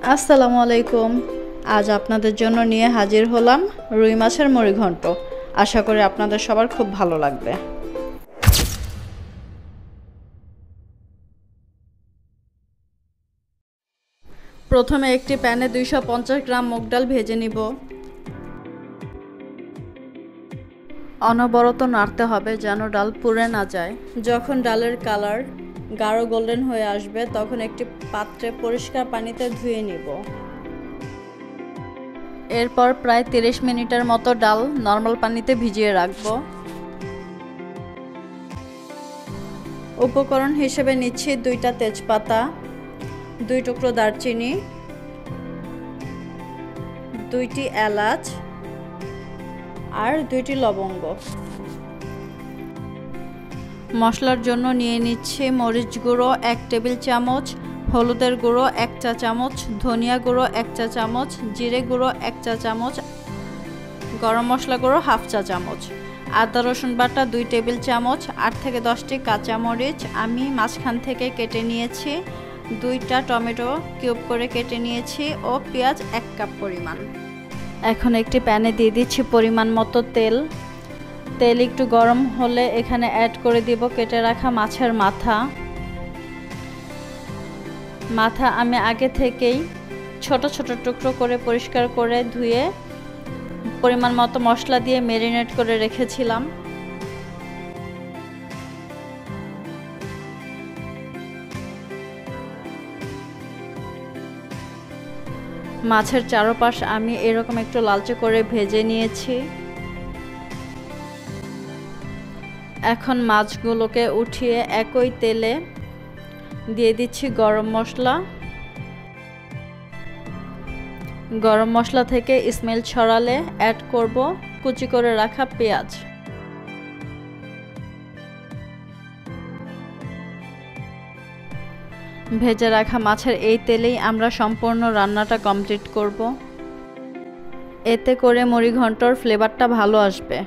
আসসালামু আলাইকুম। আজ আপনাদের জন্য নিয়ে হাজির হলাম রুই মাছের মুড়িঘণ্ট। আশা করি আপনাদের সবার খুব ভালো লাগবে। প্রথমে একটি প্যানে 250 গ্রাম মুগ ডাল ভেজে নিব। অনবরত নাড়তে হবে যেন ডাল পুড়ে না যায়। যখন ডালের কালার গাঢ় গোল্ডেন হয়ে আসবে তখন একটি পাত্রে পরিষ্কার পানিতে ধুয়ে নিব। এরপর প্রায় 30 মিনিটের মতো ডাল নরমাল পানিতে ভিজিয়ে রাখব। উপকরণ হিসেবে নিচ্ছি 2টা তেজপাতা, 2 টুকরো দারচিনি, 2টি এলাচ আর 2টি লবঙ্গ। মশলার জন্য নিয়ে নিচ্ছি মরিচ গুঁড়ো 1 টেবিল চামচ, হলুদের গুঁড়ো 1 চা চামচ, ধনিয়া গুঁড়ো 1 চা চামচ, জিরে গুঁড়ো 1 চা চামচ, গরম মশলা গুঁড়ো 1/2 চা চামচ, আদা রসুন বাটা 2 টেবিল চামচ, 8 থেকে 10টি কাঁচামরিচ আমি মাঝখান থেকে কেটে নিয়েছি, 2টা টমেটো কিউব করে কেটে নিয়েছি ও পেঁয়াজ 1 কাপ পরিমাণ। এখন একটি প্যানে দিয়ে দিচ্ছি পরিমাণ মতো তেল। তেল একটু গরম হলে এখানে অ্যাড করে দিব কেটে রাখা মাছের মাথা আমি আগে থেকেই ছোট ছোট টুকরো করে পরিষ্কার করে ধুয়ে পরিমাণ মতো মশলা দিয়ে ম্যারিনেট করে রেখেছিলাম। মাছের চারপাশ আমি এরকম একটু লালচে করে ভেজে নিয়েছি। এখন মাছগুলোকে উঠিয়ে একই তেলে দিয়ে দিচ্ছি গরম মশলা থেকে স্মেল ছড়ালে অ্যাড করব কুচি করে রাখা পেঁয়াজ। ভেজে রাখা মাছের এই তেলেই আমরা সম্পূর্ণ রান্নাটা কমপ্লিট করব। এতে করে মুড়িঘণ্টর ফ্লেভারটা ভালো আসবে।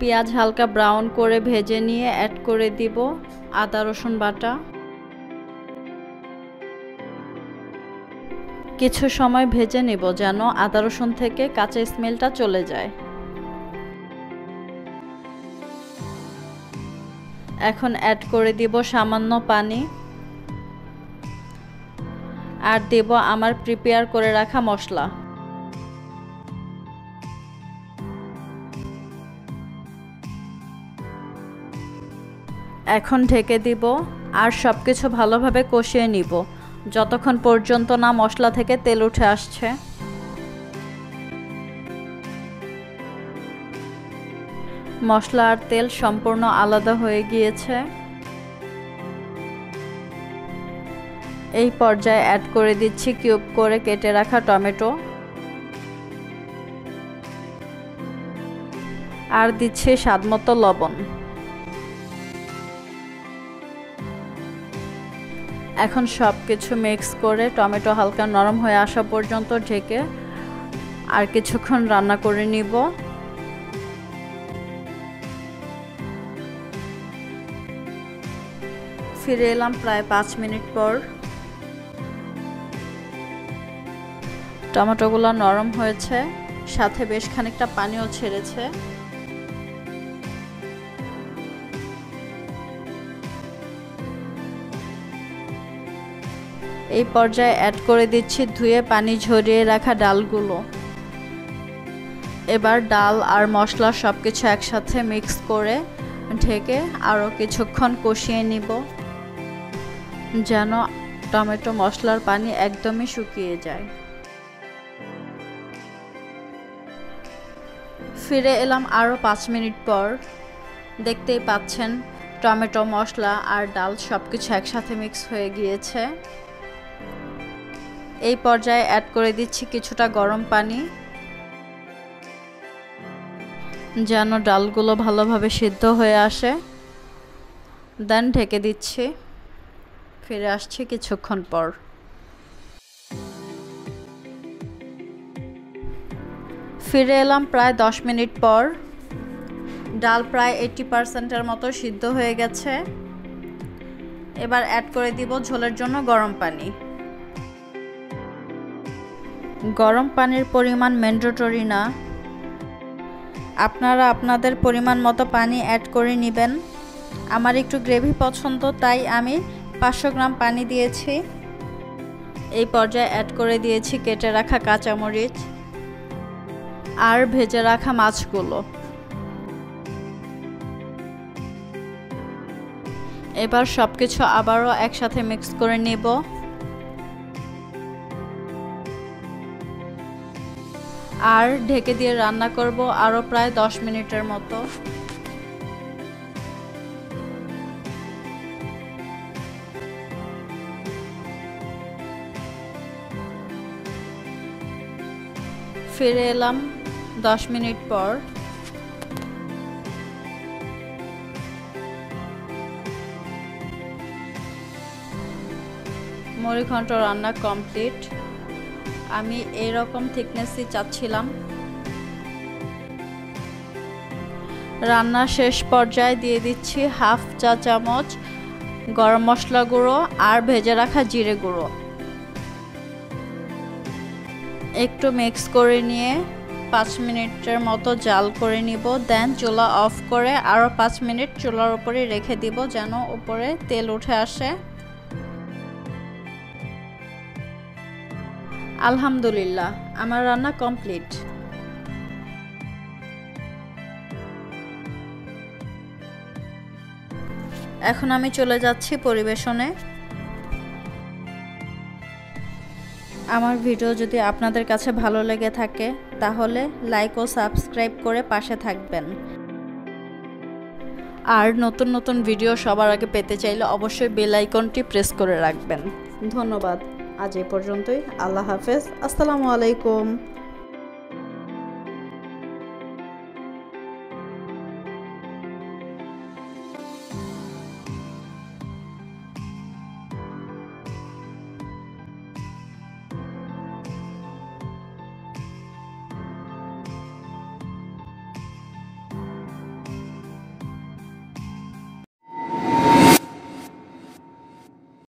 পেঁয়াজ হালকা ব্রাউন করে ভেজে নিয়ে অ্যাড করে দিব আদা রসুন বাটা। কিছু সময় ভেজে নেব যেন আদা রসুন থেকে কাঁচা স্মেলটা চলে যায়। এখন অ্যাড করে দিব সামান্য পানি আর দেব আমার প্রিপেয়ার করে রাখা মশলা। এখন ঢেকে দিব আর সবকিছু ভালোভাবে কষিয়ে নিব যতক্ষণ পর্যন্ত না মশলা থেকে তেল উঠে আসছে। মশলা আর তেল সম্পূর্ণ আলাদা হয়ে গিয়েছে। এই পর্যায়ে অ্যাড করে দিচ্ছি কিউব করে কেটে রাখা টমেটো আর দিচ্ছি স্বাদমতো লবণ। এখন সবকিছু মিক্স করে টমেটো হালকা নরম হয়ে আসা পর্যন্ত ঢেকে আর কিছুক্ষণ রান্না করে নিব। ফিরে এলাম প্রায় 5 মিনিট পর। টমেটোগুলো নরম হয়েছে, সাথে বেশ খানিকটা পানিও ছেড়েছে। এই পর্যায়ে অ্যাড করে দিচ্ছি ধুয়ে পানি ঝরিয়ে রাখা ডালগুলো। এবার ডাল আর মশলা সবকিছু একসাথে মিক্স করে ঢেকে আরও কিছুক্ষণ কষিয়ে নিব যেন টমেটো মশলার পানি একদমই শুকিয়ে যায়। ফিরে এলাম আরও 5 মিনিট পর। দেখতেই পাচ্ছেন টমেটো মশলা আর ডাল সবকিছু একসাথে মিক্স হয়ে গিয়েছে। এই পর্যায়ে অ্যাড করে দিচ্ছি কিছুটা গরম পানি যেন ডালগুলো ভালোভাবে সিদ্ধ হয়ে আসে। দেন ঢেকে দিচ্ছি। ফিরে আসছি কিছুক্ষণ পর। ফিরে এলাম প্রায় 10 মিনিট পর। ডাল প্রায় 80% মতো সিদ্ধ হয়ে গেছে। এবার অ্যাড করে দিব ঝোলের জন্য গরম পানি। গরম পানির পরিমাণ ম্যান্ডেটরি না, আপনারা আপনাদের পরিমাণ মতো পানি অ্যাড করে নেবেন। আমার একটু গ্রেভি পছন্দ, তাই আমি 500 গ্রাম পানি দিয়েছি। এই পর্যায়ে অ্যাড করে দিয়েছি কেটে রাখা কাঁচামরিচ আর ভেজে রাখা মাছগুলো। এবার সবকিছু আবারও একসাথে মিক্স করে নেব। আর ঢেকে দিয়ে রান্না করব আরও প্রায় 10 মিনিটের মতো। ফিরে এলাম 10 মিনিট পর। মুড়িঘণ্ট রান্না কমপ্লিট। আমি এরকম থিকনেসই চাচ্ছিলাম। রান্নার শেষ পর্যায়ে দিয়ে দিচ্ছি হাফ চা চামচ গরম মশলা গুঁড়ো আর ভেজে রাখা জিরে গুঁড়ো। একটু মিক্স করে নিয়ে 5 মিনিটের মতো জাল করে নিব। দেন চুলা অফ করে আরও 5 মিনিট চুলার উপরে রেখে দিব যেন উপরে তেল উঠে আসে। আলহামদুলিল্লাহ, আমার রান্না কমপ্লিট। এখন আমি চলে যাচ্ছি পরিবেশনে। আমার ভিডিও যদি আপনাদের কাছে ভালো লেগে থাকে তাহলে লাইক ও সাবস্ক্রাইব করে পাশে থাকবেন। আর নতুন নতুন ভিডিও সবার আগে পেতে চাইলে অবশ্যই বেল আইকনটি প্রেস করে রাখবেন। ধন্যবাদ। আজ এই পর্যন্তই। আল্লাহ হাফেজ। আসসালামু আলাইকুম।